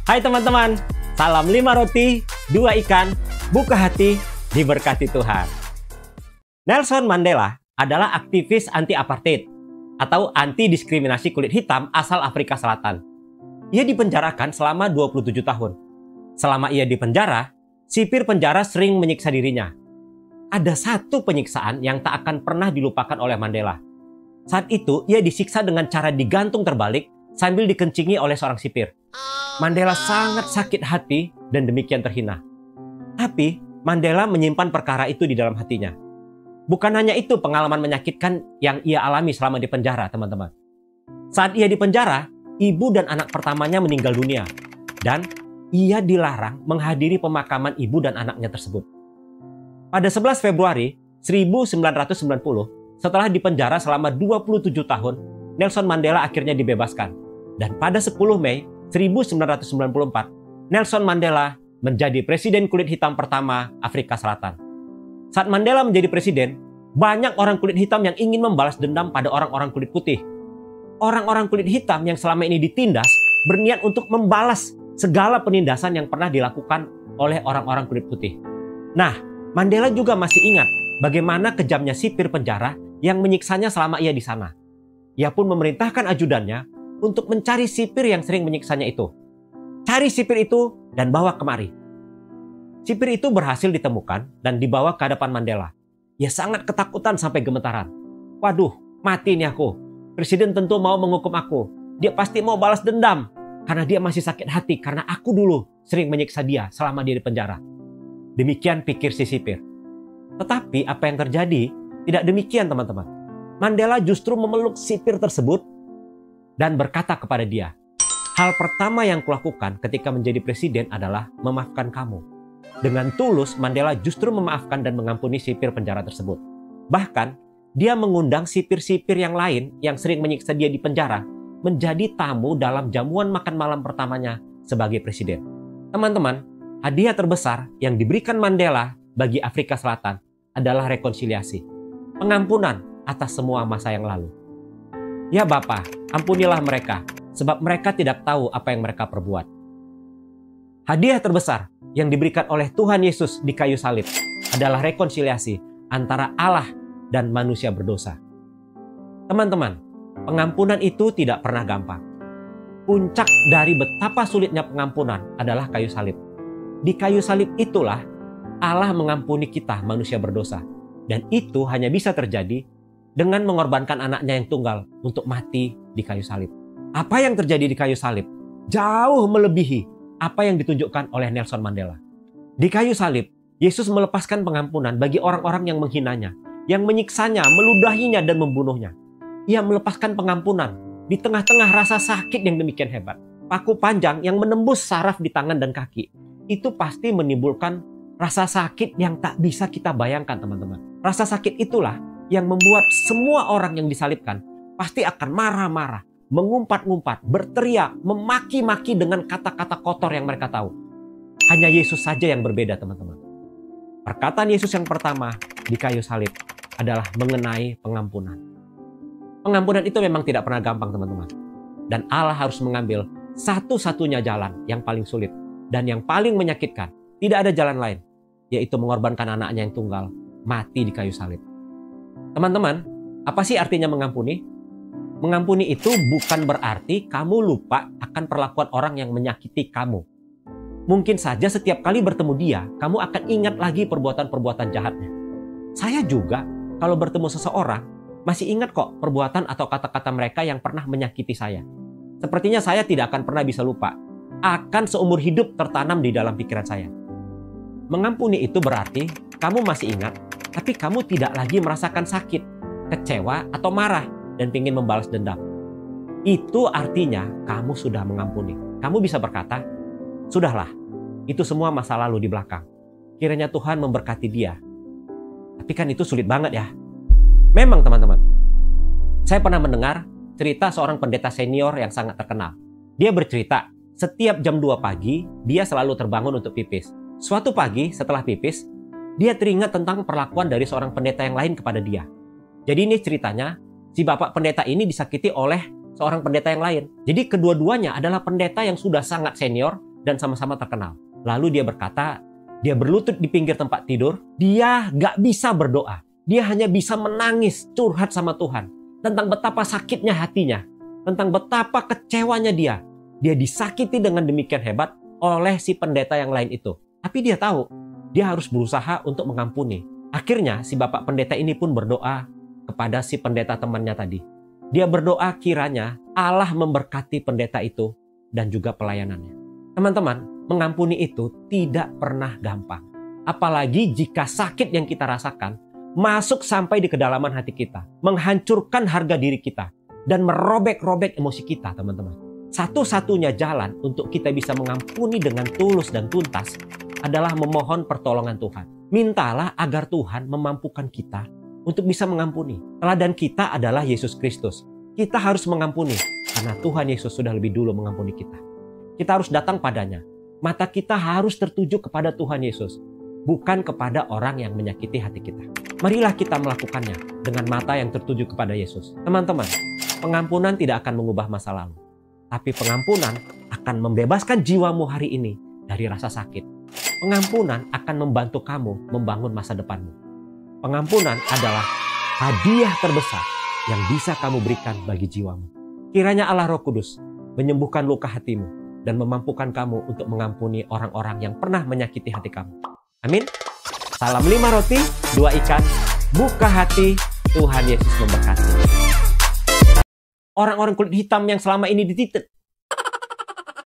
Hai teman-teman, salam 5 roti, 2 ikan, buka hati, diberkati Tuhan. Nelson Mandela adalah aktivis anti-apartheid atau anti-diskriminasi kulit hitam asal Afrika Selatan. Ia dipenjarakan selama 27 tahun. Selama ia dipenjara, sipir penjara sering menyiksa dirinya. Ada satu penyiksaan yang tak akan pernah dilupakan oleh Mandela. Saat itu, ia disiksa dengan cara digantung terbalik sambil dikencingi oleh seorang sipir. Mandela sangat sakit hati dan demikian terhina. Tapi Mandela menyimpan perkara itu di dalam hatinya. Bukan hanya itu pengalaman menyakitkan yang ia alami selama di penjara, teman-teman. Saat ia di penjara, ibu dan anak pertamanya meninggal dunia. Dan ia dilarang menghadiri pemakaman ibu dan anaknya tersebut. Pada 11 Februari 1990, setelah dipenjara selama 27 tahun, Nelson Mandela akhirnya dibebaskan. Dan pada 10 Mei 1994, Nelson Mandela menjadi presiden kulit hitam pertama Afrika Selatan. Saat Mandela menjadi presiden, banyak orang kulit hitam yang ingin membalas dendam pada orang-orang kulit putih. Orang-orang kulit hitam yang selama ini ditindas berniat untuk membalas segala penindasan yang pernah dilakukan oleh orang-orang kulit putih. Nah, Mandela juga masih ingat bagaimana kejamnya sipir penjara yang menyiksanya selama ia di sana. Ia pun memerintahkan ajudannya untuk mencari sipir yang sering menyiksanya itu. Cari sipir itu dan bawa kemari. Sipir itu berhasil ditemukan dan dibawa ke hadapan Mandela. Ia sangat ketakutan sampai gemetaran. Waduh, mati nih aku. Presiden tentu mau menghukum aku. Dia pasti mau balas dendam. Karena dia masih sakit hati karena aku dulu sering menyiksa dia selama dia di penjara. Demikian pikir si sipir. Tetapi apa yang terjadi tidak demikian, teman-teman. Mandela justru memeluk sipir tersebut dan berkata kepada dia, hal pertama yang kulakukan ketika menjadi presiden adalah memaafkan kamu. Dengan tulus, Mandela justru memaafkan dan mengampuni sipir penjara tersebut. Bahkan, dia mengundang sipir-sipir yang lain yang sering menyiksa dia di penjara menjadi tamu dalam jamuan makan malam pertamanya sebagai presiden. Teman-teman, hadiah terbesar yang diberikan Mandela bagi Afrika Selatan adalah rekonsiliasi, pengampunan atas semua masa yang lalu. Ya Bapa, ampunilah mereka, sebab mereka tidak tahu apa yang mereka perbuat. Hadiah terbesar yang diberikan oleh Tuhan Yesus di kayu salib adalah rekonsiliasi antara Allah dan manusia berdosa. Teman-teman, pengampunan itu tidak pernah gampang. Puncak dari betapa sulitnya pengampunan adalah kayu salib. Di kayu salib itulah Allah mengampuni kita manusia berdosa. Dan itu hanya bisa terjadi dengan mengorbankan anaknya yang tunggal untuk mati di kayu salib. Apa yang terjadi di kayu salib jauh melebihi apa yang ditunjukkan oleh Nelson Mandela. Di kayu salib, Yesus melepaskan pengampunan bagi orang-orang yang menghinanya, yang menyiksanya, meludahinya, dan membunuhnya. Ia melepaskan pengampunan di tengah-tengah rasa sakit yang demikian hebat. Paku panjang yang menembus saraf di tangan dan kaki. Itu pasti menimbulkan rasa sakit yang tak bisa kita bayangkan, teman-teman. Rasa sakit itulah yang membuat semua orang yang disalibkan pasti akan marah-marah, mengumpat-ngumpat, berteriak, memaki-maki dengan kata-kata kotor yang mereka tahu. Hanya Yesus saja yang berbeda, teman-teman. Perkataan Yesus yang pertama di kayu salib adalah mengenai pengampunan. Pengampunan itu memang tidak pernah gampang, teman-teman. Dan Allah harus mengambil satu-satunya jalan yang paling sulit dan yang paling menyakitkan. Tidak ada jalan lain, yaitu mengorbankan anaknya yang tunggal mati di kayu salib. Teman-teman, apa sih artinya mengampuni? Mengampuni itu bukan berarti kamu lupa akan perlakuan orang yang menyakiti kamu. Mungkin saja setiap kali bertemu dia, kamu akan ingat lagi perbuatan-perbuatan jahatnya. Saya juga, kalau bertemu seseorang, masih ingat kok perbuatan atau kata-kata mereka yang pernah menyakiti saya. Sepertinya saya tidak akan pernah bisa lupa. Akan seumur hidup tertanam di dalam pikiran saya. Mengampuni itu berarti kamu masih ingat, tapi kamu tidak lagi merasakan sakit, kecewa, atau marah, dan ingin membalas dendam. Itu artinya kamu sudah mengampuni. Kamu bisa berkata, sudahlah, itu semua masa lalu di belakang. Kiranya Tuhan memberkati dia. Tapi kan itu sulit banget ya. Memang teman-teman, saya pernah mendengar cerita seorang pendeta senior yang sangat terkenal. Dia bercerita, setiap jam 2 pagi, dia selalu terbangun untuk pipis. Suatu pagi setelah pipis, dia teringat tentang perlakuan dari seorang pendeta yang lain kepada dia. Jadi ini ceritanya, si bapak pendeta ini disakiti oleh seorang pendeta yang lain. Jadi kedua-duanya adalah pendeta yang sudah sangat senior dan sama-sama terkenal. Lalu dia berkata, dia berlutut di pinggir tempat tidur, dia gak bisa berdoa. Dia hanya bisa menangis, curhat sama Tuhan. Tentang betapa sakitnya hatinya, tentang betapa kecewanya dia. Dia disakiti dengan demikian hebat oleh si pendeta yang lain itu. Tapi dia tahu, dia harus berusaha untuk mengampuni. Akhirnya si bapak pendeta ini pun berdoa kepada si pendeta temannya tadi. Dia berdoa kiranya Allah memberkati pendeta itu dan juga pelayanannya. Teman-teman, mengampuni itu tidak pernah gampang. Apalagi jika sakit yang kita rasakan masuk sampai di kedalaman hati kita, menghancurkan harga diri kita, dan merobek-robek emosi kita, teman-teman. Satu-satunya jalan untuk kita bisa mengampuni dengan tulus dan tuntas adalah memohon pertolongan Tuhan. Mintalah agar Tuhan memampukan kita untuk bisa mengampuni. Teladan kita adalah Yesus Kristus. Kita harus mengampuni karena Tuhan Yesus sudah lebih dulu mengampuni kita. Kita harus datang padanya. Mata kita harus tertuju kepada Tuhan Yesus, bukan kepada orang yang menyakiti hati kita. Marilah kita melakukannya dengan mata yang tertuju kepada Yesus. Teman-teman, pengampunan tidak akan mengubah masa lalu. Tapi pengampunan akan membebaskan jiwamu hari ini dari rasa sakit. Pengampunan akan membantu kamu membangun masa depanmu. Pengampunan adalah hadiah terbesar yang bisa kamu berikan bagi jiwamu. Kiranya Allah Roh Kudus menyembuhkan luka hatimu dan memampukan kamu untuk mengampuni orang-orang yang pernah menyakiti hati kamu. Amin. Salam 5 roti, 2 ikan. Buka hati, Tuhan Yesus memberkati. Orang-orang kulit hitam yang selama ini